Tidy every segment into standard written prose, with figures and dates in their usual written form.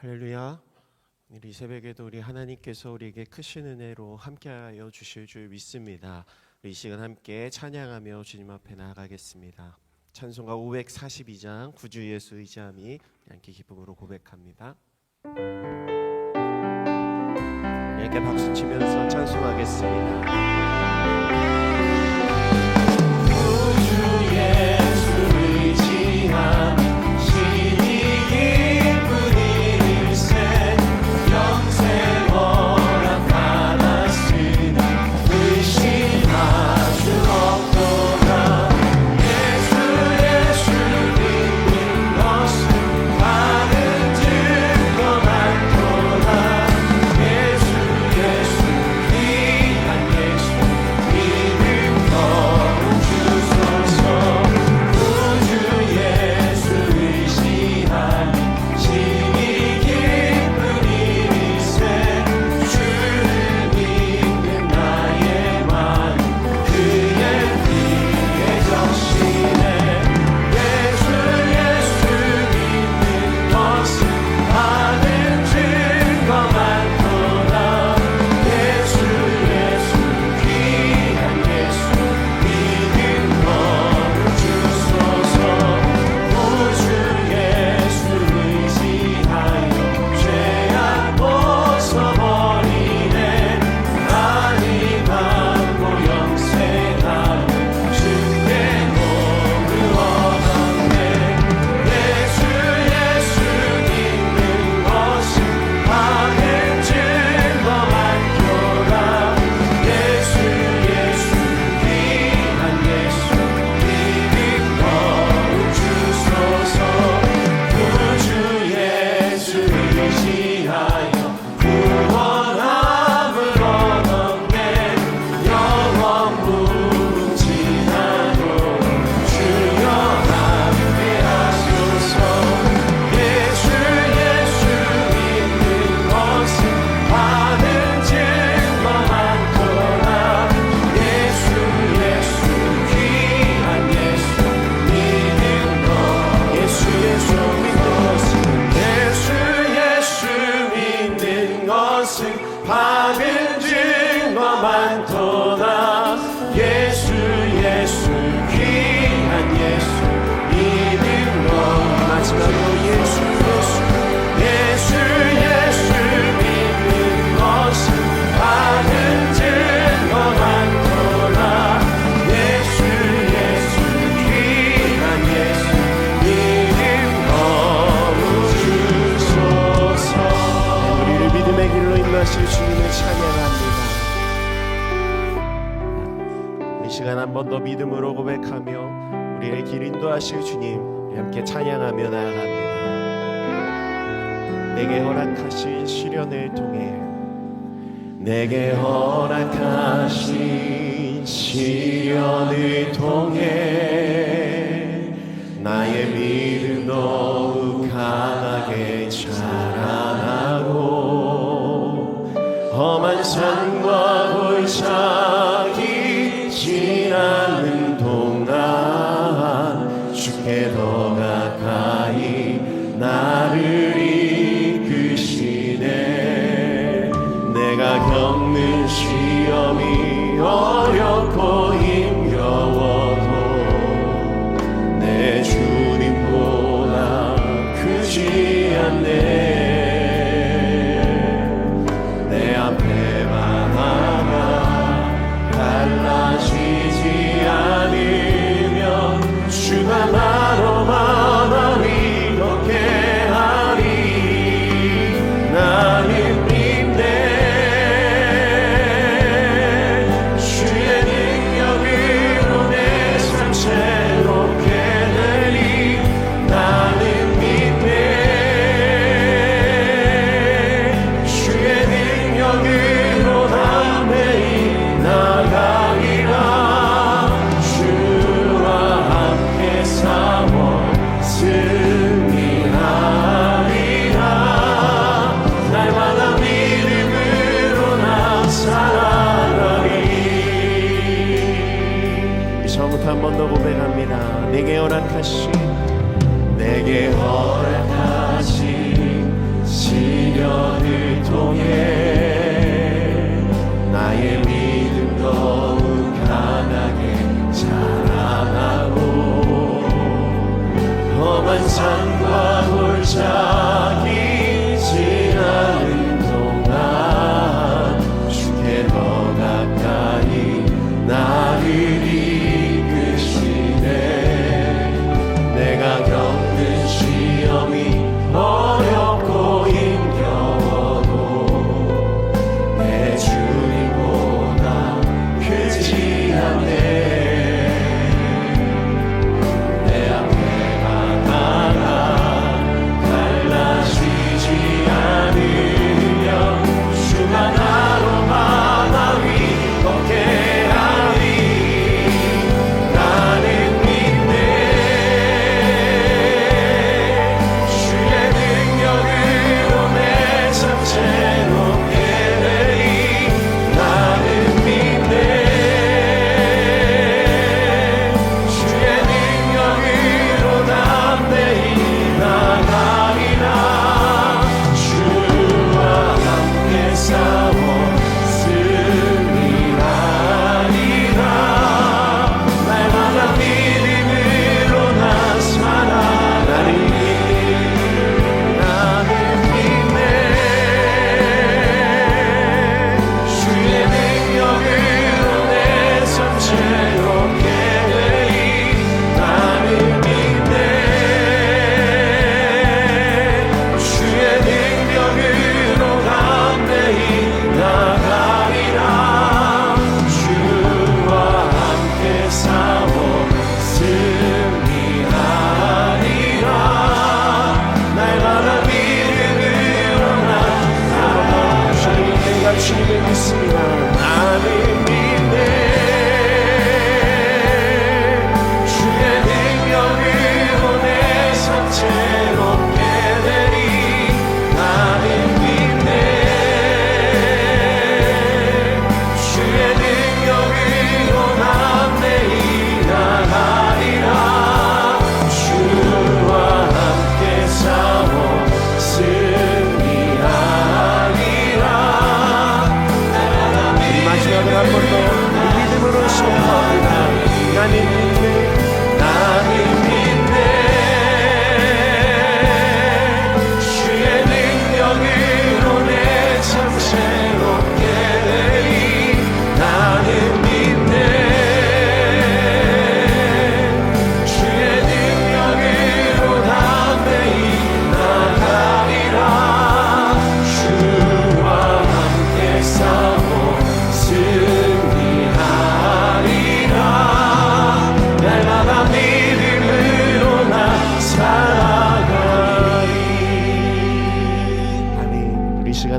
할렐루야. 오늘 이 새벽에도 우리 하나님께서 우리에게 크신 은혜로 함께하여 주실 줄 믿습니다. 이 시간 함께 찬양하며 주님 앞에 나아가겠습니다. 찬송가 542장 구주 예수 의지함이 함께 기쁨으로 고백합니다. 이렇게 박수 치면서 찬송하겠습니다. 구주 예수 의지함 예수 믿음으로 고백하며 우리의 길 인도하실 주님 우리 함께 찬양하며 나아갑니다. 내게 허락하신 시련을 통해 내게 허락하신 시련을 통해 나의 믿음 더욱 강하게 자라나고 험한 산과 골짜기 지나는 동안 주께 더 가까이 나를 이끄시네. 내가 겪는 시험이 어렵고 힘겨워도 내 주님보다 크지 않네. 내 앞에 바다가 갈라지지 않으면 주가 나로만 나를 걷게 하리. 나는 믿네. 주의 능력으로 내 삶 새롭게 되리. 나는 믿네. 주의 능력으로 나 매일 나가리라. 주와 함께 싸워 승리하리라. 날마다 믿음으로 나 살아가리. 우리 처음부터 한 번 더 고백합니다. 내게 허락하신 시련을 통해 나의 믿음 더욱 강하게 자라나고 험한 산과 골짜기 지나는 동안 주께 더 가까이 나를 이끄시네. 내가 겪는 시험이 어렵고 힘겨워도 내 주님보다 크지 않네. 내 앞에 바다가 갈라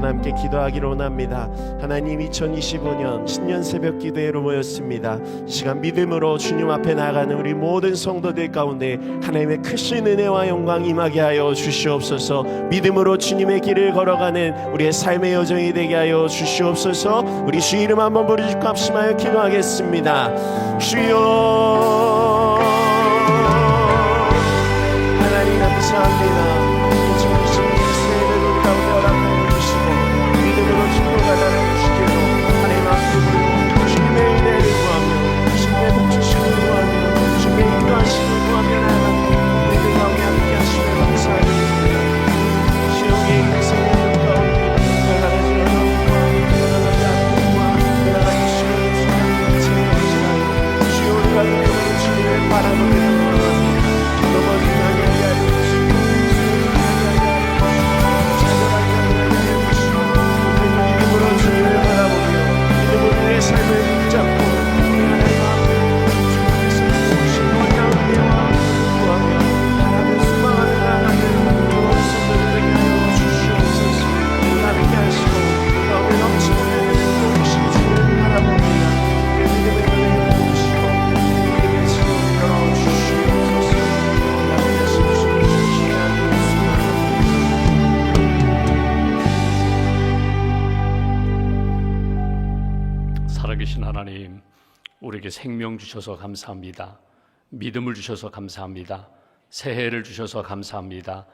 시간 함께 기도하기로 원합니다. 하나님, 2025년 신년 새벽 기도회로 모였습니다. 이 시간 믿음으로 주님 앞에 나아가는 우리 모든 성도들 가운데 하나님의 크신 은혜와 영광 임하게 하여 주시옵소서. 믿음으로 주님의 길을 걸어가는 우리의 삶의 여정이 되게 하여 주시옵소서. 우리 주 이름 한번 부르짖고 합심하여 기도하겠습니다. 주여, 하나님 감사합니다. 살아계신 하나님, 우리에게 생명 주셔서 감사합니다. 믿음을 주셔서 감사합니다. 새해를 주셔서 감사합니다.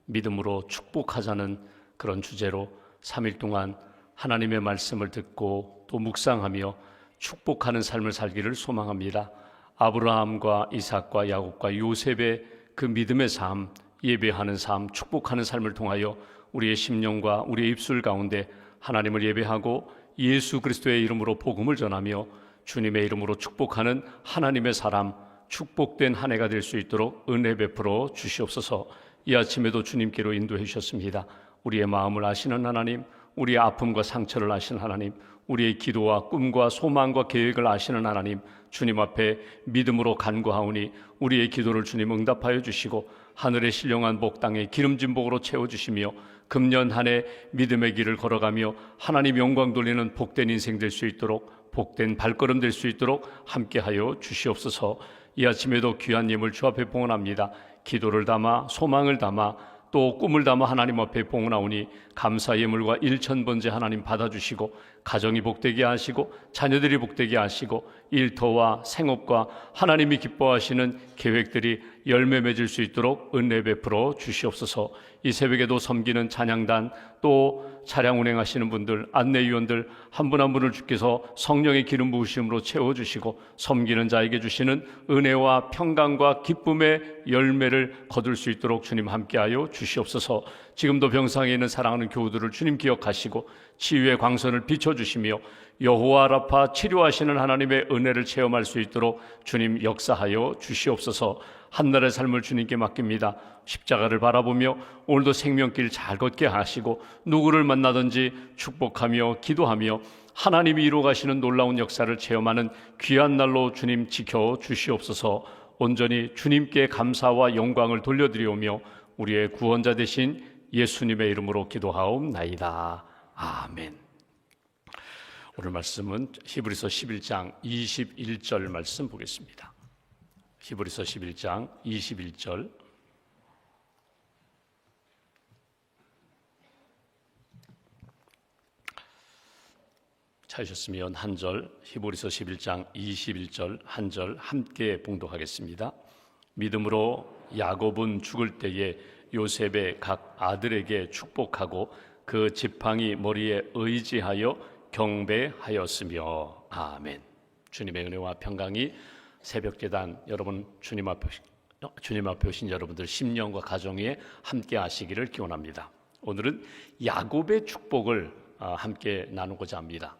믿음으로 축복하자는 그런 주제로 3일 동안 하나님의 말씀을 듣고 또 묵상하며 축복하는 삶을 살기를 소망합니다. 아브라함과 이삭과 야곱과 요셉의 그 믿음의 삶, 예배하는 삶, 축복하는 삶을 통하여 우리의 심령과 우리의 입술 가운데 하나님을 예배하고 예수 그리스도의 이름으로 복음을 전하며 주님의 이름으로 축복하는 하나님의 사람, 축복된 한 해가 될 수 있도록 은혜 베풀어 주시옵소서. 이 아침에도 주님께로 인도해 주셨습니다. 우리의 마음을 아시는 하나님, 우리의 아픔과 상처를 아시는 하나님, 우리의 기도와 꿈과 소망과 계획을 아시는 하나님, 주님 앞에 믿음으로 간구하오니 우리의 기도를 주님 응답하여 주시고 하늘의 신령한 복, 땅의 기름진 복으로 채워주시며 금년 한 해 믿음의 길을 걸어가며 하나님 영광 돌리는 복된 인생 될 수 있도록, 복된 발걸음 될 수 있도록 함께하여 주시옵소서. 이 아침에도 귀한 예물 주 앞에 봉헌합니다. 기도를 담아 소망을 담아 또 꿈을 담아 하나님 앞에 봉헌하오니 감사 예물과 일천번제 하나님 받아주시고 가정이 복되게 하시고 자녀들이 복되게 하시고 일터와 생업과 하나님이 기뻐하시는 계획들이 열매 맺을 수 있도록 은혜 베풀어 주시옵소서. 이 새벽에도 섬기는 찬양단 또 차량 운행하시는 분들, 안내위원들 한 분 한 분을 주께서 성령의 기름 부으심으로 채워주시고 섬기는 자에게 주시는 은혜와 평강과 기쁨의 열매를 거둘 수 있도록 주님 함께하여 주시옵소서. 지금도 병상에 있는 사랑하는 교우들을 주님 기억하시고 치유의 광선을 비춰주시며 여호와 라파 치료하시는 하나님의 은혜를 체험할 수 있도록 주님 역사하여 주시옵소서. 한날의 삶을 주님께 맡깁니다. 십자가를 바라보며 오늘도 생명길 잘 걷게 하시고 누구를 만나든지 축복하며 기도하며 하나님이 이루어가시는 놀라운 역사를 체험하는 귀한 날로 주님 지켜 주시옵소서. 온전히 주님께 감사와 영광을 돌려드리오며 우리의 구원자 되신 예수님의 이름으로 기도하옵나이다. 아멘. 오늘 말씀은 히브리서 11장 21절 말씀 보겠습니다. 히브리서 11장 21절. 찾으셨으면 한 절, 히브리서 11장 21절 한 절 함께 봉독하겠습니다. 믿음으로 야곱은 죽을 때에 요셉의 각 아들에게 축복하고 그 지팡이 머리에 의지하여 경배하였으며. 아멘. 주님의 은혜와 평강이 새벽제단 여러분 주님 앞에 오신 여러분들 심령과 가정에 함께 하시기를 기원합니다. 오늘은 야곱의 축복을 함께 나누고자 합니다.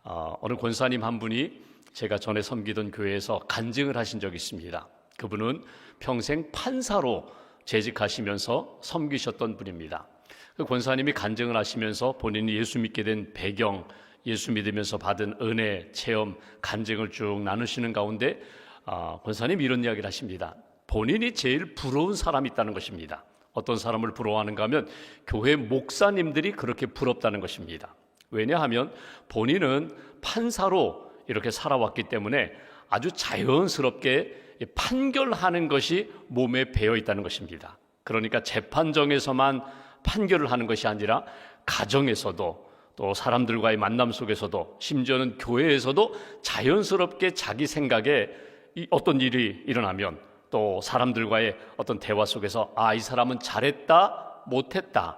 어느 권사님 한 분이 제가 전에 섬기던 교회에서 간증을 하신 적이 있습니다. 그분은 평생 판사로 재직하시면서 섬기셨던 분입니다. 그 권사님이 간증을 하시면서 본인이 예수 믿게 된 배경, 예수 믿으면서 받은 은혜, 체험, 간증을 쭉 나누시는 가운데 권사님이 이런 이야기를 하십니다. 본인이 제일 부러운 사람이 있다는 것입니다. 어떤 사람을 부러워하는가 하면 교회 목사님들이 그렇게 부럽다는 것입니다. 왜냐하면 본인은 판사로 이렇게 살아왔기 때문에 아주 자연스럽게 판결하는 것이 몸에 배어 있다는 것입니다. 그러니까 재판정에서만 판결을 하는 것이 아니라 가정에서도 또 사람들과의 만남 속에서도 심지어는 교회에서도 자연스럽게 자기 생각에 어떤 일이 일어나면 또 사람들과의 어떤 대화 속에서 이 사람은 잘했다, 못했다.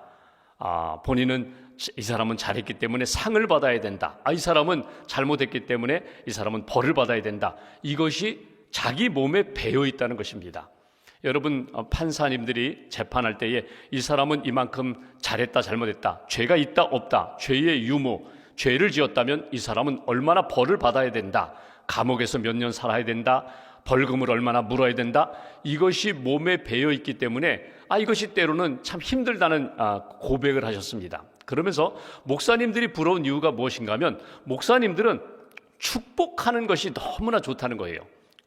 본인은 이 사람은 잘했기 때문에 상을 받아야 된다. 이 사람은 잘못했기 때문에 이 사람은 벌을 받아야 된다. 이것이 자기 몸에 배어 있다는 것입니다. 여러분, 판사님들이 재판할 때에 이 사람은 이만큼 잘했다, 잘못했다, 죄가 있다, 없다, 죄의 유무, 죄를 지었다면 이 사람은 얼마나 벌을 받아야 된다, 감옥에서 몇 년 살아야 된다, 벌금을 얼마나 물어야 된다, 이것이 몸에 배어 있기 때문에 이것이 때로는 참 힘들다는 고백을 하셨습니다. 그러면서 목사님들이 부러운 이유가 무엇인가 하면 목사님들은 축복하는 것이 너무나 좋다는 거예요.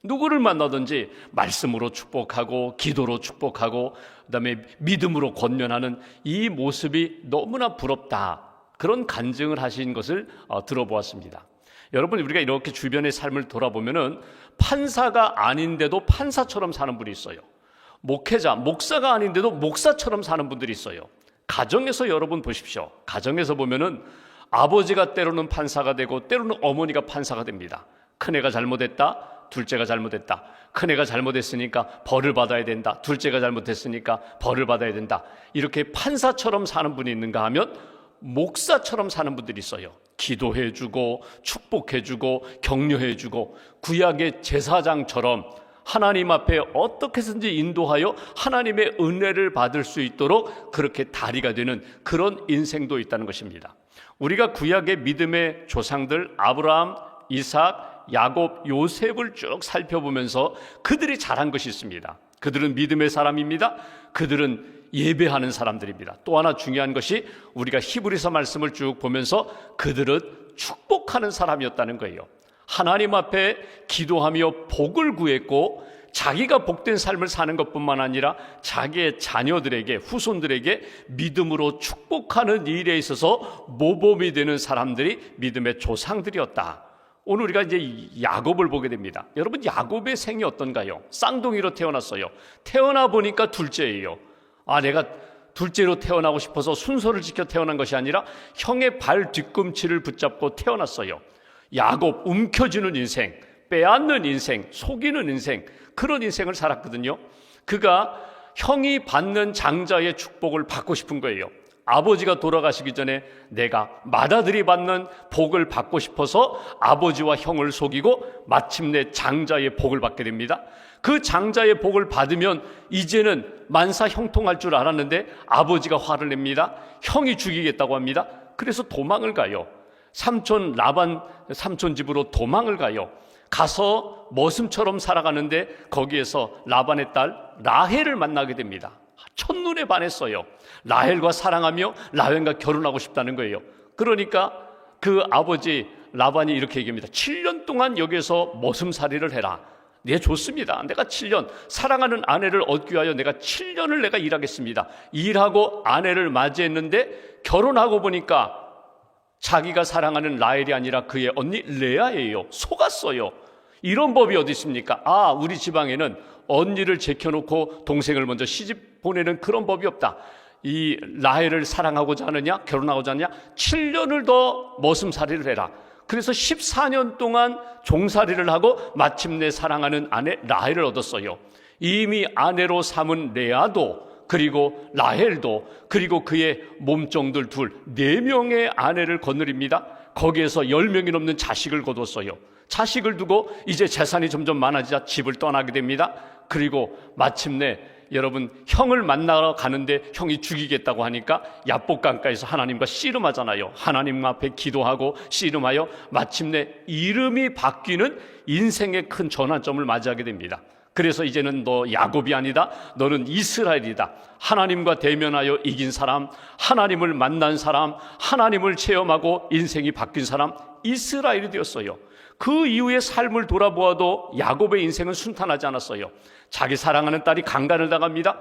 누구를 만나든지 말씀으로 축복하고 기도로 축복하고 그다음에 믿음으로 권면하는 이 모습이 너무나 부럽다, 그런 간증을 하신 것을 들어보았습니다. 여러분, 우리가 이렇게 주변의 삶을 돌아보면은 판사가 아닌데도 판사처럼 사는 분이 있어요. 목회자, 목사가 아닌데도 목사처럼 사는 분들이 있어요. 가정에서 여러분 보십시오. 가정에서 보면은 아버지가 때로는 판사가 되고 때로는 어머니가 판사가 됩니다. 큰애가 잘못했다, 둘째가 잘못했다. 큰애가 잘못했으니까 벌을 받아야 된다. 둘째가 잘못했으니까 벌을 받아야 된다. 이렇게 판사처럼 사는 분이 있는가 하면 목사처럼 사는 분들이 있어요. 기도해주고 축복해주고 격려해주고 구약의 제사장처럼 하나님 앞에 어떻게 해서든지 인도하여 하나님의 은혜를 받을 수 있도록 그렇게 다리가 되는 그런 인생도 있다는 것입니다. 우리가 구약의 믿음의 조상들 아브라함, 이삭, 야곱, 요셉을 쭉 살펴보면서 그들이 잘한 것이 있습니다. 그들은 믿음의 사람입니다. 그들은 예배하는 사람들입니다. 또 하나 중요한 것이 우리가 히브리서 말씀을 쭉 보면서 그들은 축복하는 사람이었다는 거예요. 하나님 앞에 기도하며 복을 구했고 자기가 복된 삶을 사는 것뿐만 아니라 자기의 자녀들에게, 후손들에게 믿음으로 축복하는 일에 있어서 모범이 되는 사람들이 믿음의 조상들이었다. 오늘 우리가 이제 야곱을 보게 됩니다. 여러분, 야곱의 생이 어떤가요? 쌍둥이로 태어났어요. 태어나 보니까 둘째예요. 내가 둘째로 태어나고 싶어서 순서를 지켜 태어난 것이 아니라 형의 발 뒤꿈치를 붙잡고 태어났어요. 야곱, 움켜쥐는 인생, 빼앗는 인생, 속이는 인생, 그런 인생을 살았거든요. 그가 형이 받는 장자의 축복을 받고 싶은 거예요. 아버지가 돌아가시기 전에 내가 맏아들이 받는 복을 받고 싶어서 아버지와 형을 속이고 마침내 장자의 복을 받게 됩니다. 그 장자의 복을 받으면 이제는 만사 형통할 줄 알았는데 아버지가 화를 냅니다. 형이 죽이겠다고 합니다. 그래서 도망을 가요. 삼촌 라반 삼촌 집으로 도망을 가요. 가서 머슴처럼 살아가는데 거기에서 라반의 딸 라헬을 만나게 됩니다. 첫눈에 반했어요. 라헬과 사랑하며 라헬과 결혼하고 싶다는 거예요. 그러니까 그 아버지 라반이 이렇게 얘기합니다. 7년 동안 여기에서 머슴살이를 해라. 네, 좋습니다. 내가 7년 사랑하는 아내를 얻기 위하여 내가 7년을 내가 일하겠습니다. 일하고 아내를 맞이했는데 결혼하고 보니까 자기가 사랑하는 라헬이 아니라 그의 언니 레아예요. 속았어요. 이런 법이 어디 있습니까? 우리 지방에는 언니를 제껴놓고 동생을 먼저 시집 보내는 그런 법이 없다. 이 라헬을 사랑하고자 하느냐, 결혼하고자 하느냐, 7년을 더 머슴살이를 해라. 그래서 14년 동안 종살이를 하고 마침내 사랑하는 아내 라헬을 얻었어요. 이미 아내로 삼은 레아도, 그리고 라헬도, 그리고 그의 몸종들 둘, 4명의 아내를 거느립니다. 거기에서 10명이 넘는 자식을 거뒀어요. 자식을 두고 이제 재산이 점점 많아지자 집을 떠나게 됩니다. 그리고 마침내 여러분, 형을 만나러 가는데 형이 죽이겠다고 하니까 야복강가에서 하나님과 씨름하잖아요. 하나님 앞에 기도하고 씨름하여 마침내 이름이 바뀌는 인생의 큰 전환점을 맞이하게 됩니다. 그래서 이제는 너 야곱이 아니다, 너는 이스라엘이다. 하나님과 대면하여 이긴 사람, 하나님을 만난 사람, 하나님을 체험하고 인생이 바뀐 사람, 이스라엘이 되었어요. 그 이후의 삶을 돌아보아도 야곱의 인생은 순탄하지 않았어요. 자기 사랑하는 딸이 강간을 당합니다.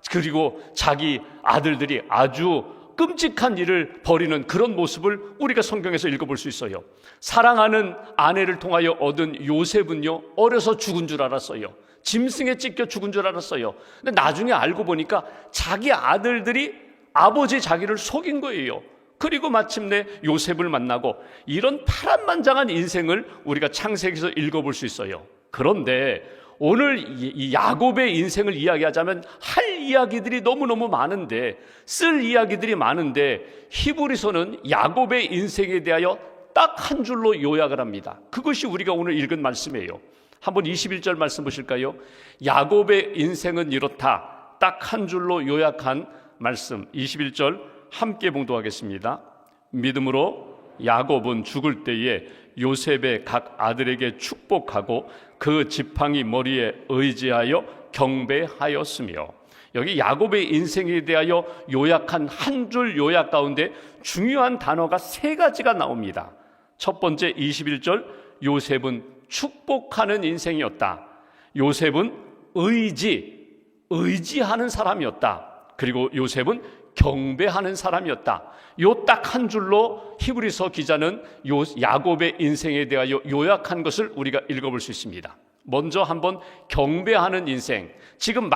그리고 자기 아들들이 아주 끔찍한 일을 벌이는 그런 모습을 우리가 성경에서 읽어볼 수 있어요. 사랑하는 아내를 통하여 얻은 요셉은요, 어려서 죽은 줄 알았어요. 짐승에 찢겨 죽은 줄 알았어요. 근데 나중에 알고 보니까 자기 아들들이 아버지 자기를 속인 거예요. 그리고 마침내 요셉을 만나고, 이런 파란만장한 인생을 우리가 창세기에서 읽어볼 수 있어요. 그런데 오늘 이 야곱의 인생을 이야기하자면 할 이야기들이 너무너무 많은데, 쓸 이야기들이 많은데, 히브리서는 야곱의 인생에 대하여 딱 한 줄로 요약을 합니다. 그것이 우리가 오늘 읽은 말씀이에요. 한번 21절 말씀 보실까요? 야곱의 인생은 이렇다, 딱 한 줄로 요약한 말씀 21절 함께 봉독하겠습니다. 믿음으로 야곱은 죽을 때에 요셉의 각 아들에게 축복하고 그 지팡이 머리에 의지하여 경배하였으며, 여기 야곱의 인생에 대하여 요약한 한 줄 요약 가운데 중요한 단어가 세 가지가 나옵니다. 첫 번째 21절, 요셉은 축복하는 인생이었다. 요셉은 의지하는 사람이었다. 그리고 요셉은 경배하는 사람이었다. 요 딱 한 줄로 히브리서 기자는 야곱의 인생에 대하여 요약한 것을 우리가 읽어볼 수 있습니다. 먼저 한번 경배하는 인생, 지금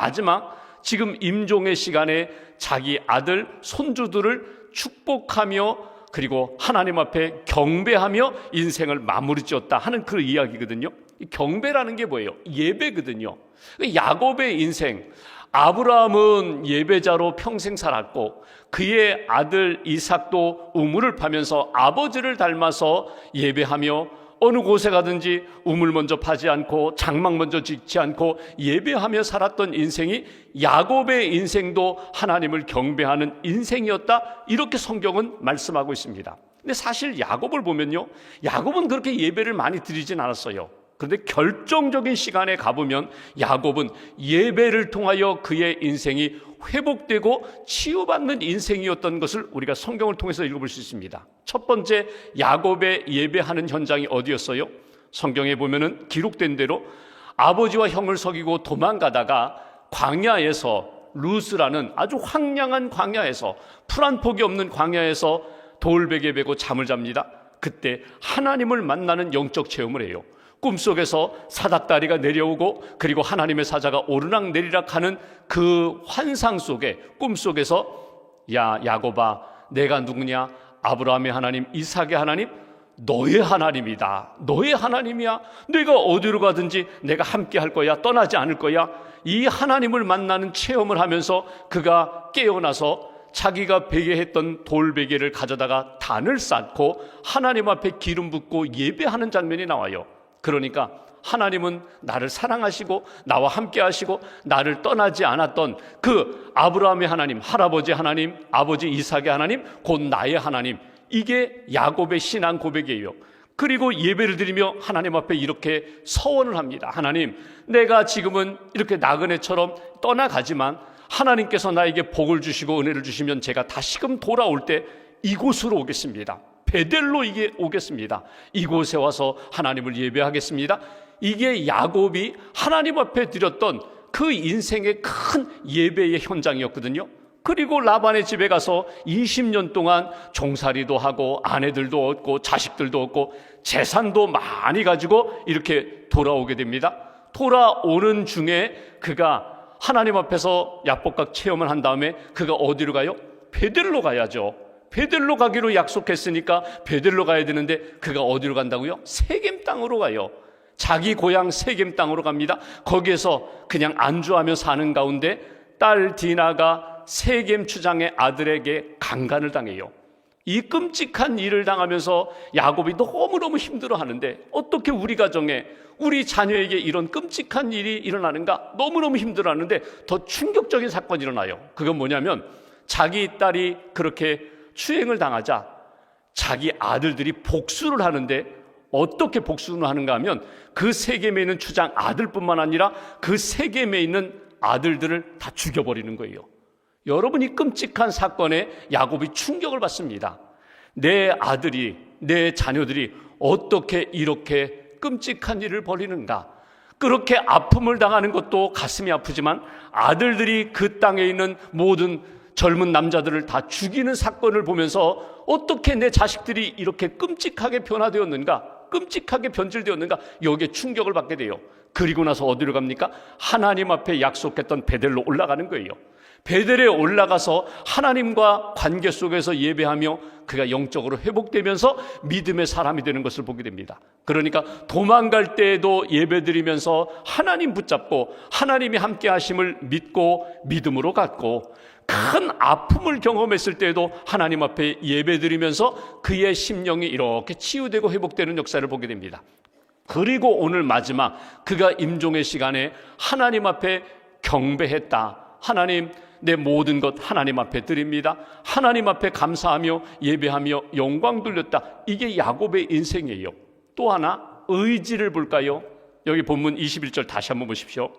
지금 임종의 시간에 자기 아들, 손주들을 축복하며 그리고 하나님 앞에 경배하며 인생을 마무리 지었다 하는 그 이야기거든요. 경배라는 게 뭐예요? 예배거든요. 야곱의 인생, 아브라함은 예배자로 평생 살았고, 그의 아들 이삭도 우물을 파면서 아버지를 닮아서 예배하며 어느 곳에 가든지 우물 먼저 파지 않고 장막 먼저 짓지 않고 예배하며 살았던 인생이 야곱의 인생도 하나님을 경배하는 인생이었다, 이렇게 성경은 말씀하고 있습니다. 근데 사실 야곱을 보면요, 야곱은 그렇게 예배를 많이 드리진 않았어요. 그런데 결정적인 시간에 가보면 야곱은 예배를 통하여 그의 인생이 회복되고 치유받는 인생이었던 것을 우리가 성경을 통해서 읽어볼 수 있습니다. 첫 번째, 야곱의 예배하는 현장이 어디였어요? 성경에 보면은 기록된 대로 아버지와 형을 속이고 도망가다가 광야에서, 루스라는 아주 황량한 광야에서, 풀 한 폭이 없는 광야에서 돌베개 베고 잠을 잡니다. 그때 하나님을 만나는 영적 체험을 해요. 꿈속에서 사닥다리가 내려오고, 그리고 하나님의 사자가 오르락 내리락 하는 그 환상 속에, 꿈속에서 야 야곱아, 내가 누구냐? 아브라함의 하나님, 이삭의 하나님, 너의 하나님이다. 너의 하나님이야. 내가 어디로 가든지 내가 함께 할 거야. 떠나지 않을 거야. 이 하나님을 만나는 체험을 하면서 그가 깨어나서 자기가 베개했던 돌베개를 가져다가 단을 쌓고 하나님 앞에 기름 붓고 예배하는 장면이 나와요. 그러니까 하나님은 나를 사랑하시고 나와 함께 하시고 나를 떠나지 않았던 그 아브라함의 하나님, 할아버지 하나님, 아버지 이삭의 하나님, 곧 나의 하나님, 이게 야곱의 신앙 고백이에요. 그리고 예배를 드리며 하나님 앞에 이렇게 서원을 합니다. 하나님, 내가 지금은 이렇게 나그네처럼 떠나가지만 하나님께서 나에게 복을 주시고 은혜를 주시면 제가 다시금 돌아올 때 이곳으로 오겠습니다. 베델로에게 오겠습니다. 이곳에 와서 하나님을 예배하겠습니다. 이게 야곱이 하나님 앞에 드렸던 그 인생의 큰 예배의 현장이었거든요. 그리고 라반의 집에 가서 20년 동안 종살이도 하고 아내들도 얻고 자식들도 얻고 재산도 많이 가지고 이렇게 돌아오게 됩니다. 돌아오는 중에 그가 하나님 앞에서 야복각 체험을 한 다음에 그가 어디로 가요? 베델로 가야죠. 베델로 가기로 약속했으니까 베델로 가야 되는데 그가 어디로 간다고요? 세겜 땅으로 가요. 자기 고향 세겜 땅으로 갑니다. 거기에서 그냥 안주하며 사는 가운데 딸 디나가 세겜 추장의 아들에게 강간을 당해요. 이 끔찍한 일을 당하면서 야곱이 너무너무 힘들어하는데, 어떻게 우리 가정에 우리 자녀에게 이런 끔찍한 일이 일어나는가? 너무너무 힘들어하는데 더 충격적인 사건이 일어나요. 그건 뭐냐면 자기 딸이 그렇게 추행을 당하자 자기 아들들이 복수를 하는데, 어떻게 복수를 하는가 하면 그 세겜에 있는 추장 아들뿐만 아니라 그 세겜에 있는 아들들을 다 죽여버리는 거예요. 여러분, 이 끔찍한 사건에 야곱이 충격을 받습니다. 내 아들이, 내 자녀들이 어떻게 이렇게 끔찍한 일을 벌이는가? 그렇게 아픔을 당하는 것도 가슴이 아프지만 아들들이 그 땅에 있는 모든 젊은 남자들을 다 죽이는 사건을 보면서 어떻게 내 자식들이 이렇게 끔찍하게 변화되었는가, 끔찍하게 변질되었는가, 여기에 충격을 받게 돼요. 그리고 나서 어디로 갑니까? 하나님 앞에 약속했던 베델로 올라가는 거예요. 베델에 올라가서 하나님과 관계 속에서 예배하며 그가 영적으로 회복되면서 믿음의 사람이 되는 것을 보게 됩니다. 그러니까 도망갈 때에도 예배드리면서 하나님 붙잡고 하나님이 함께 하심을 믿고 믿음으로 갔고, 큰 아픔을 경험했을 때에도 하나님 앞에 예배드리면서 그의 심령이 이렇게 치유되고 회복되는 역사를 보게 됩니다. 그리고 오늘 마지막 그가 임종의 시간에 하나님 앞에 경배했다. 하나님, 내 모든 것 하나님 앞에 드립니다. 하나님 앞에 감사하며 예배하며 영광 돌렸다. 이게 야곱의 인생이에요. 또 하나 의지를 볼까요? 여기 본문 21절 다시 한번 보십시오.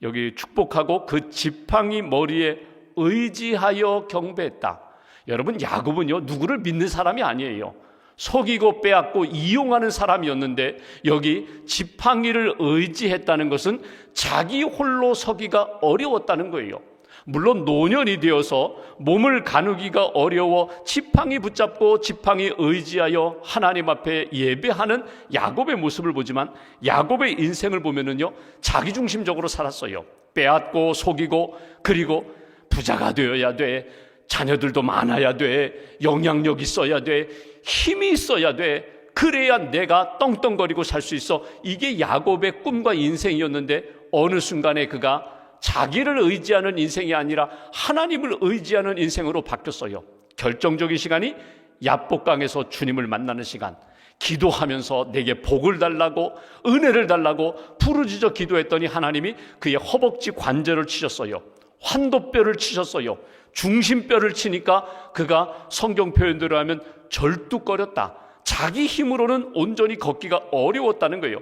여기 축복하고 그 지팡이 머리에 의지하여 경배했다. 여러분, 야곱은요 누구를 믿는 사람이 아니에요. 속이고 빼앗고 이용하는 사람이었는데 여기 지팡이를 의지했다는 것은 자기 홀로 서기가 어려웠다는 거예요. 물론 노년이 되어서 몸을 가누기가 어려워 지팡이 붙잡고 지팡이 의지하여 하나님 앞에 예배하는 야곱의 모습을 보지만 야곱의 인생을 보면은요 자기중심적으로 살았어요. 빼앗고 속이고, 그리고 부자가 되어야 돼, 자녀들도 많아야 돼, 영향력 있어야 돼, 힘이 있어야 돼, 그래야 내가 떵떵거리고 살 수 있어. 이게 야곱의 꿈과 인생이었는데 어느 순간에 그가 자기를 의지하는 인생이 아니라 하나님을 의지하는 인생으로 바뀌었어요. 결정적인 시간이 야복강에서 주님을 만나는 시간, 기도하면서 내게 복을 달라고, 은혜를 달라고 부르짖어 기도했더니 하나님이 그의 허벅지 관절을 치셨어요. 환도뼈를 치셨어요. 중심뼈를 치니까 그가 성경 표현대로 하면 절뚝거렸다. 자기 힘으로는 온전히 걷기가 어려웠다는 거예요.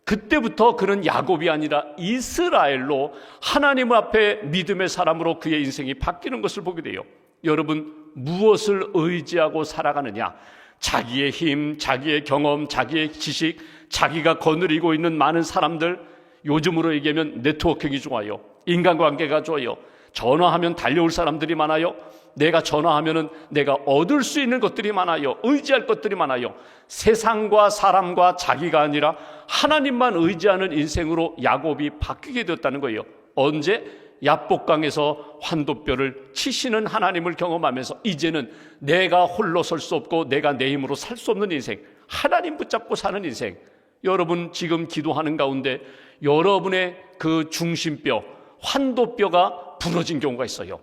그때부터 그는 야곱이 아니라 이스라엘로 하나님 앞에 믿음의 사람으로 그의 인생이 바뀌는 것을 보게 돼요. 여러분, 무엇을 의지하고 살아가느냐? 자기의 힘, 자기의 경험, 자기의 지식, 자기가 거느리고 있는 많은 사람들, 요즘으로 얘기하면 네트워킹이 좋아요. 인간관계가 좋아요. 전화하면 달려올 사람들이 많아요. 내가 전화하면은 내가 얻을 수 있는 것들이 많아요. 의지할 것들이 많아요. 세상과 사람과 자기가 아니라 하나님만 의지하는 인생으로 야곱이 바뀌게 되었다는 거예요. 언제? 야복강에서 환도뼈를 치시는 하나님을 경험하면서 이제는 내가 홀로 설 수 없고 내가 내 힘으로 살 수 없는 인생, 하나님 붙잡고 사는 인생. 여러분, 지금 기도하는 가운데 여러분의 그 중심뼈, 환도뼈가 부러진 경우가 있어요.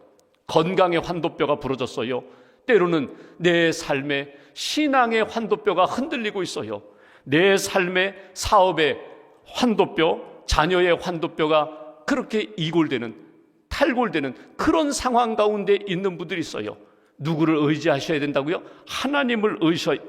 건강의 환도뼈가 부러졌어요. 때로는 내 삶의 신앙의 환도뼈가 흔들리고 있어요. 내 삶의 사업의 환도뼈, 자녀의 환도뼈가 그렇게 이골되는, 탈골되는 그런 상황 가운데 있는 분들이 있어요. 누구를 의지하셔야 된다고요? 하나님을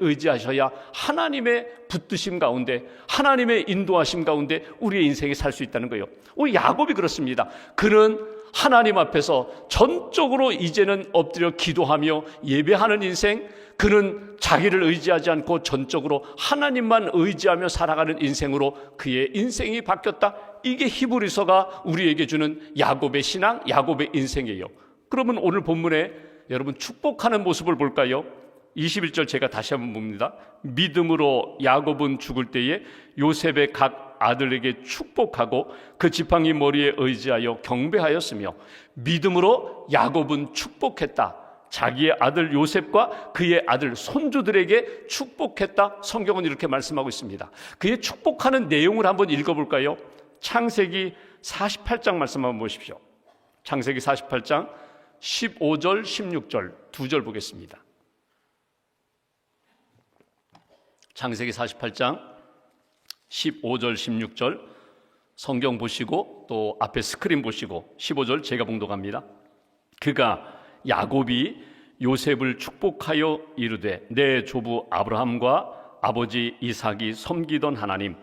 의지하셔야 하나님의 붙드심 가운데, 하나님의 인도하심 가운데 우리의 인생이 살 수 있다는 거예요. 야곱이 그렇습니다. 그는 하나님 앞에서 전적으로 이제는 엎드려 기도하며 예배하는 인생, 그는 자기를 의지하지 않고 전적으로 하나님만 의지하며 살아가는 인생으로 그의 인생이 바뀌었다. 이게 히브리서가 우리에게 주는 야곱의 신앙, 야곱의 인생이에요. 그러면 오늘 본문에 여러분 축복하는 모습을 볼까요? 21절 제가 다시 한번 봅니다. 믿음으로 야곱은 죽을 때에 요셉의 각 아들에게 축복하고 그 지팡이 머리에 의지하여 경배하였으며, 믿음으로 야곱은 축복했다. 자기의 아들 요셉과 그의 아들 손주들에게 축복했다. 성경은 이렇게 말씀하고 있습니다. 그의 축복하는 내용을 한번 읽어볼까요? 창세기 48장 말씀 한번 보십시오. 창세기 48장 15절 16절 두 절 보겠습니다. 창세기 48장 15절 16절 성경 보시고 또 앞에 스크린 보시고 15절 제가 봉독합니다. 그가 야곱이 요셉을 축복하여 이르되 내 조부 아브라함과 아버지 이삭이 섬기던 하나님,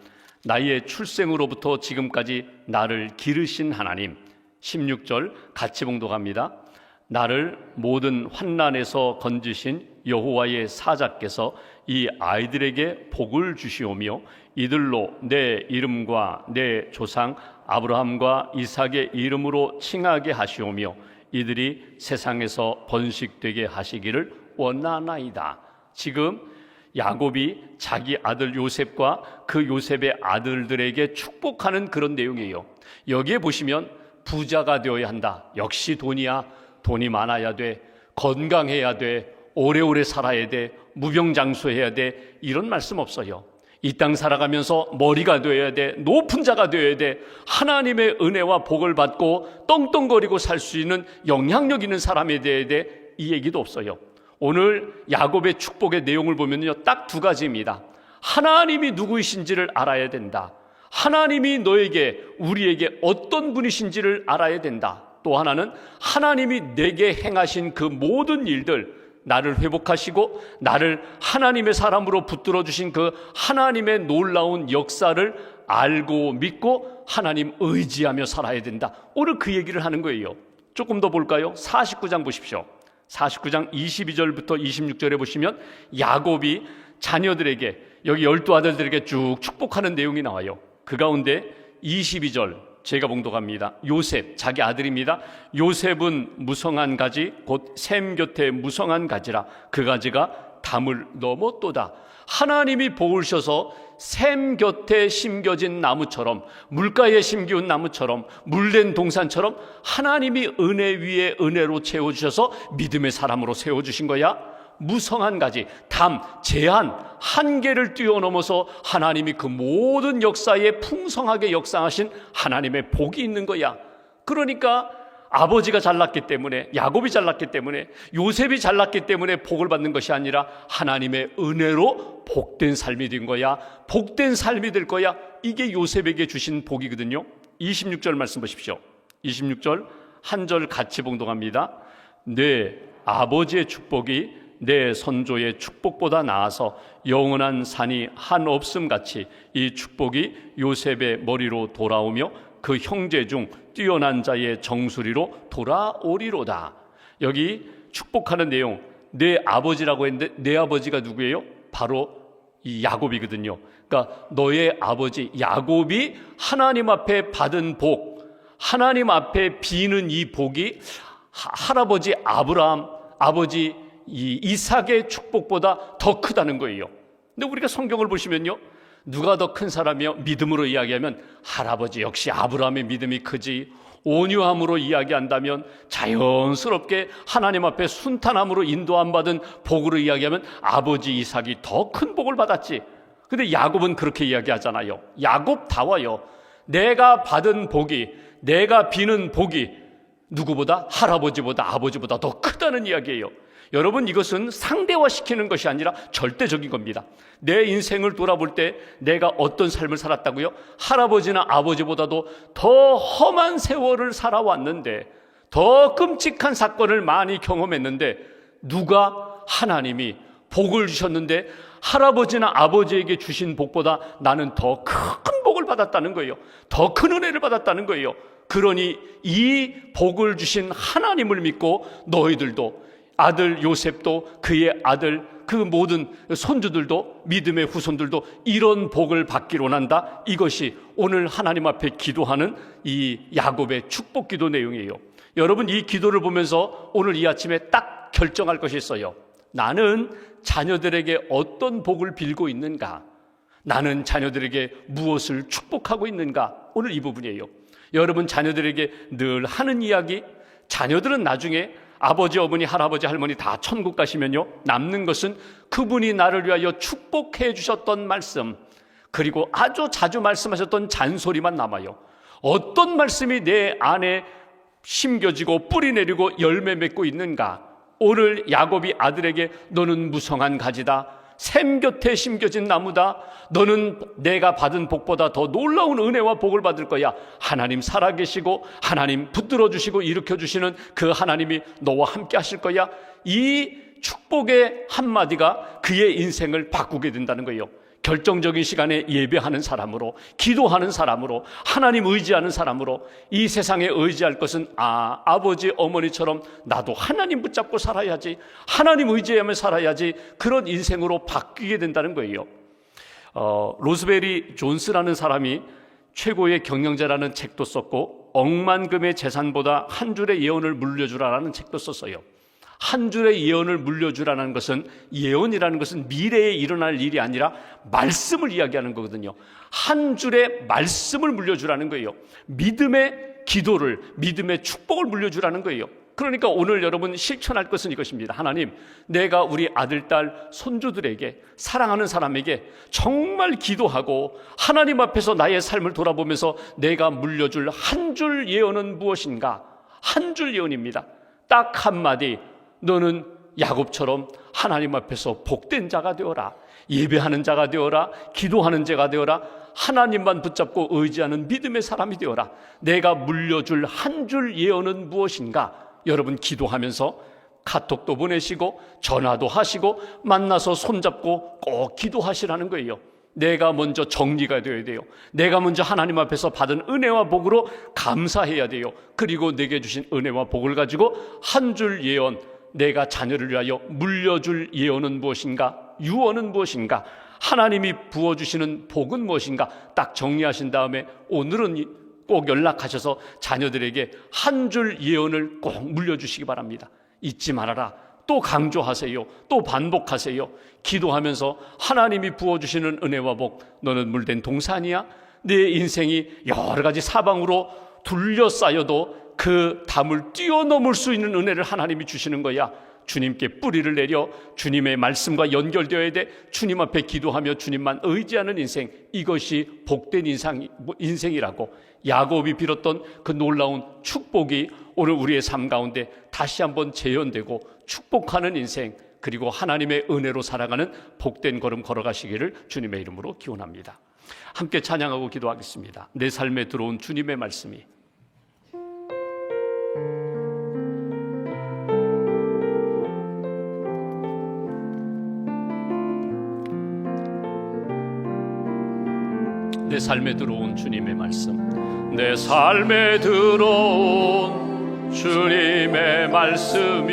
나의 출생으로부터 지금까지 나를 기르신 하나님. 16절 같이 봉독합니다. 나를 모든 환난에서 건지신 여호와의 사자께서 이 아이들에게 복을 주시오며 이들로 내 이름과 내 조상 아브라함과 이삭의 이름으로 칭하게 하시오며 이들이 세상에서 번식되게 하시기를 원하나이다. 지금 야곱이 자기 아들 요셉과 그 요셉의 아들들에게 축복하는 그런 내용이에요. 여기에 보시면 부자가 되어야 한다. 역시 돈이야. 돈이 많아야 돼. 건강해야 돼. 오래오래 살아야 돼. 무병장수해야 돼. 이런 말씀 없어요. 이 땅 살아가면서 머리가 되어야 돼. 높은 자가 되어야 돼. 하나님의 은혜와 복을 받고 떵떵거리고 살 수 있는 영향력 있는 사람이 되어야 돼. 이 얘기도 없어요. 오늘 야곱의 축복의 내용을 보면요, 딱 두 가지입니다. 하나님이 누구이신지를 알아야 된다. 하나님이 너에게, 우리에게 어떤 분이신지를 알아야 된다. 또 하나는 하나님이 내게 행하신 그 모든 일들, 나를 회복하시고 나를 하나님의 사람으로 붙들어 주신 그 하나님의 놀라운 역사를 알고 믿고 하나님 의지하며 살아야 된다. 오늘 그 얘기를 하는 거예요. 조금 더 볼까요? 49장 보십시오. 49장 22절부터 26절에 보시면 야곱이 자녀들에게, 여기 12아들들에게 쭉 축복하는 내용이 나와요. 그 가운데 22절 제가 봉독합니다. 요셉, 자기 아들입니다. 요셉은 무성한 가지 곧 샘 곁에 무성한 가지라. 그 가지가 담을 넘었도다. 하나님이 복을 주셔서 샘 곁에 심겨진 나무처럼, 물가에 심기운 나무처럼, 물된 동산처럼 하나님이 은혜 위에 은혜로 채워주셔서 믿음의 사람으로 세워주신 거야. 무성한 가지, 담, 제한, 한계를 뛰어넘어서 하나님이 그 모든 역사에 풍성하게 역사하신 하나님의 복이 있는 거야. 그러니까 아버지가 잘났기 때문에, 야곱이 잘났기 때문에, 요셉이 잘났기 때문에 복을 받는 것이 아니라 하나님의 은혜로 복된 삶이 된 거야. 복된 삶이 될 거야. 이게 요셉에게 주신 복이거든요. 26절 말씀 보십시오. 26절 한 절 같이 봉독합니다. 내 아버지의 축복이 내 선조의 축복보다 나아서 영원한 산이 한없음 같이 이 축복이 요셉의 머리로 돌아오며 그 형제 중 뛰어난 자의 정수리로 돌아오리로다. 여기 축복하는 내용, 내 아버지라고 했는데 내 아버지가 누구예요? 바로 이 야곱이거든요. 그러니까 너의 아버지 야곱이 하나님 앞에 받은 복, 하나님 앞에 비는 이 복이 할아버지 아브라함, 아버지 이 이삭의 축복보다 더 크다는 거예요. 근데 우리가 성경을 보시면요, 누가 더 큰 사람이요? 믿음으로 이야기하면 할아버지 역시 아브라함의 믿음이 크지. 온유함으로 이야기한다면, 자연스럽게 하나님 앞에 순탄함으로 인도 안 받은 복으로 이야기하면 아버지 이삭이 더 큰 복을 받았지. 근데 야곱은 그렇게 이야기하잖아요. 야곱다워요. 내가 받은 복이, 내가 비는 복이 누구보다, 할아버지보다, 아버지보다 더 크다는 이야기예요. 여러분, 이것은 상대화시키는 것이 아니라 절대적인 겁니다. 내 인생을 돌아볼 때 내가 어떤 삶을 살았다고요? 할아버지나 아버지보다도 더 험한 세월을 살아왔는데, 더 끔찍한 사건을 많이 경험했는데, 누가 하나님이 복을 주셨는데 할아버지나 아버지에게 주신 복보다 나는 더 큰 복을 받았다는 거예요. 더 큰 은혜를 받았다는 거예요. 그러니 이 복을 주신 하나님을 믿고 너희들도, 아들 요셉도, 그의 아들 그 모든 손주들도, 믿음의 후손들도 이런 복을 받기로 한다. 이것이 오늘 하나님 앞에 기도하는 이 야곱의 축복 기도 내용이에요. 여러분, 이 기도를 보면서 오늘 이 아침에 딱 결정할 것이 있어요. 나는 자녀들에게 어떤 복을 빌고 있는가? 나는 자녀들에게 무엇을 축복하고 있는가? 오늘 이 부분이에요. 여러분, 자녀들에게 늘 하는 이야기, 자녀들은 나중에 아버지, 어머니, 할아버지, 할머니 다 천국 가시면요, 남는 것은 그분이 나를 위하여 축복해 주셨던 말씀, 그리고 아주 자주 말씀하셨던 잔소리만 남아요. 어떤 말씀이 내 안에 심겨지고 뿌리 내리고 열매 맺고 있는가? 오늘 야곱이 아들에게 너는 무성한 가지다, 샘 곁에 심겨진 나무다, 너는 내가 받은 복보다 더 놀라운 은혜와 복을 받을 거야. 하나님 살아계시고 하나님 붙들어 주시고 일으켜 주시는 그 하나님이 너와 함께 하실 거야. 이 축복의 한마디가 그의 인생을 바꾸게 된다는 거예요. 결정적인 시간에 예배하는 사람으로, 기도하는 사람으로, 하나님 의지하는 사람으로, 이 세상에 의지할 것은 아버지 어머니처럼 나도 하나님 붙잡고 살아야지, 하나님 의지하며 살아야지, 그런 인생으로 바뀌게 된다는 거예요. 로스베리 존스라는 사람이 최고의 경영자라는 책도 썼고, 억만금의 재산보다 한 줄의 예언을 물려주라라는 책도 썼어요. 한 줄의 예언을 물려주라는 것은, 예언이라는 것은 미래에 일어날 일이 아니라 말씀을 이야기하는 거거든요. 한 줄의 말씀을 물려주라는 거예요. 믿음의 기도를, 믿음의 축복을 물려주라는 거예요. 그러니까 오늘 여러분 실천할 것은 이것입니다. 하나님, 내가 우리 아들, 딸, 손주들에게, 사랑하는 사람에게 정말 기도하고 하나님 앞에서 나의 삶을 돌아보면서 내가 물려줄 한 줄 예언은 무엇인가? 한 줄 예언입니다. 딱 한마디, 너는 야곱처럼 하나님 앞에서 복된 자가 되어라. 예배하는 자가 되어라. 기도하는 자가 되어라. 하나님만 붙잡고 의지하는 믿음의 사람이 되어라. 내가 물려줄 한 줄 예언은 무엇인가? 여러분 기도하면서 카톡도 보내시고 전화도 하시고 만나서 손잡고 꼭 기도하시라는 거예요. 내가 먼저 정리가 되어야 돼요. 내가 먼저 하나님 앞에서 받은 은혜와 복으로 감사해야 돼요. 그리고 내게 주신 은혜와 복을 가지고 한 줄 예언, 내가 자녀를 위하여 물려줄 예언은 무엇인가? 유언은 무엇인가? 하나님이 부어주시는 복은 무엇인가? 딱 정리하신 다음에 오늘은 꼭 연락하셔서 자녀들에게 한 줄 예언을 꼭 물려주시기 바랍니다. 잊지 말아라. 또 강조하세요. 또 반복하세요. 기도하면서 하나님이 부어주시는 은혜와 복, 너는 물된 동산이야. 내 인생이 여러 가지 사방으로 둘러싸여도 그 담을 뛰어넘을 수 있는 은혜를 하나님이 주시는 거야. 주님께 뿌리를 내려 주님의 말씀과 연결되어야 돼. 주님 앞에 기도하며 주님만 의지하는 인생, 이것이 복된 인생이라고 야곱이 빌었던 그 놀라운 축복이 오늘 우리의 삶 가운데 다시 한번 재현되고 축복하는 인생, 그리고 하나님의 은혜로 살아가는 복된 걸음 걸어가시기를 주님의 이름으로 기원합니다. 함께 찬양하고 기도하겠습니다. 내 삶에 들어온 주님의 말씀이 내 삶에 들어온 주님의 말씀, 내 삶에 들어온 주님의 말씀이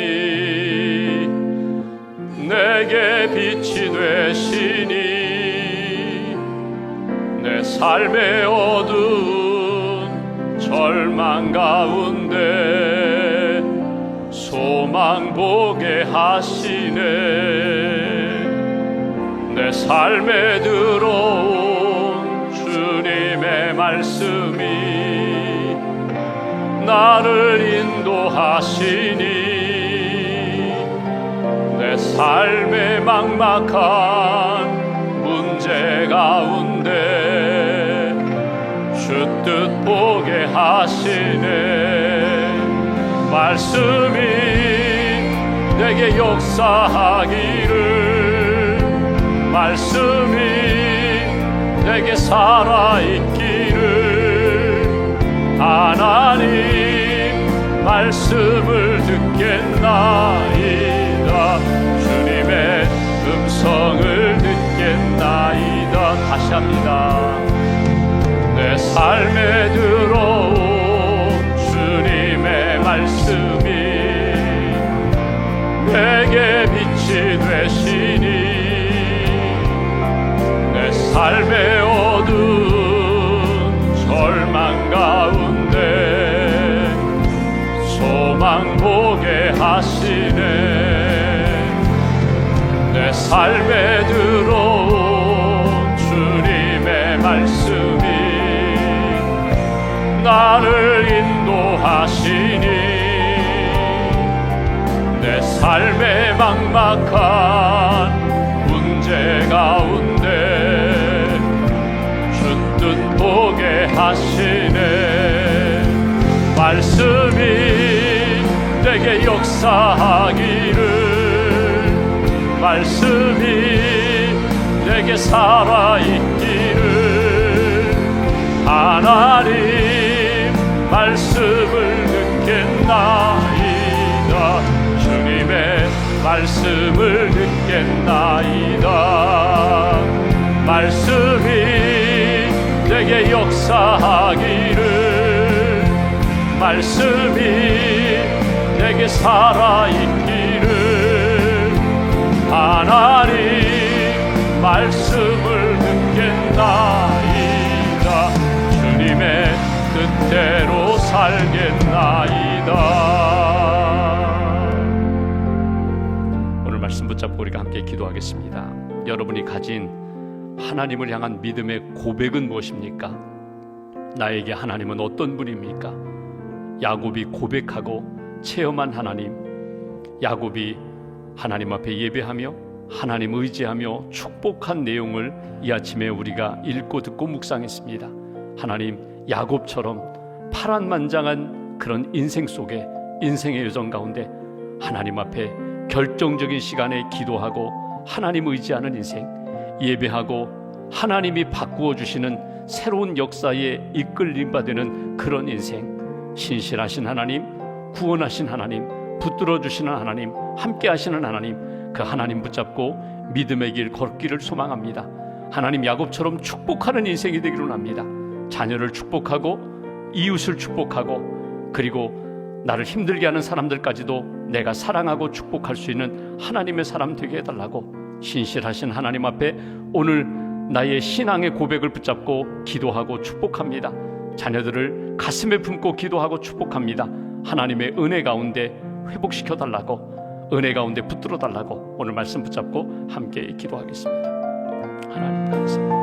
내게 빛이 되시니 내 삶의 어두운 절망 가운데 소망 보게 하시네. 내 삶에 들어온 주님의 말씀이 나를 인도하시니 내 삶의 막막한 문제 가운데 주 뜻 보게 하시네. 말씀이 내게 역사하기를, 말씀이 내게 살아있기를, 하나님 말씀을 듣겠나이다. 주님의 음성을 듣겠나이다. 다시 합니다. 내 삶에 들어온 주님의 말씀이 내게 빛이 되시니 내 삶의 어두운 절망 가운데 소망 보게 하시네. 내 삶에 들어온 주님의 말씀이 나를 인도하시니 내 삶의 막막한 문제 가운데 주 뜻 보게 하시네. 말씀이 내게 역사하기를, 말씀이 내게 살아있기를, 하나님 말씀을 듣겠나이다. 주님의 말씀을 듣겠나이다. 말씀이 내게 역사하기를, 말씀이 내게 살아있기를, 하나님 말씀을 듣겠나이다. 주님의 뜻대로 살겠나이다. 오늘 말씀 붙잡고 우리가 함께 기도하겠습니다. 여러분이 가진 하나님을 향한 믿음의 고백은 무엇입니까? 나에게 하나님은 어떤 분입니까? 야곱이 고백하고 체험한 하나님, 야곱이 하나님 앞에 예배하며 하나님 의지하며 축복한 내용을 이 아침에 우리가 읽고 듣고 묵상했습니다. 하나님, 야곱처럼 파란만장한 그런 인생 속에, 인생의 여정 가운데 하나님 앞에 결정적인 시간에 기도하고 하나님 의지하는 인생, 예배하고 하나님이 바꾸어 주시는 새로운 역사에 이끌림 받는 그런 인생, 신실하신 하나님, 구원하신 하나님, 붙들어 주시는 하나님, 함께 하시는 하나님, 그 하나님 붙잡고 믿음의 길 걷기를 소망합니다. 하나님, 야곱처럼 축복하는 인생이 되기를 원합니다. 자녀를 축복하고 이웃을 축복하고, 그리고 나를 힘들게 하는 사람들까지도 내가 사랑하고 축복할 수 있는 하나님의 사람 되게 해달라고, 신실하신 하나님 앞에 오늘 나의 신앙의 고백을 붙잡고 기도하고 축복합니다. 자녀들을 가슴에 품고 기도하고 축복합니다. 하나님의 은혜 가운데 회복시켜 달라고, 은혜 가운데 붙들어 달라고 오늘 말씀 붙잡고 함께 기도하겠습니다. 하나님 감사합니다.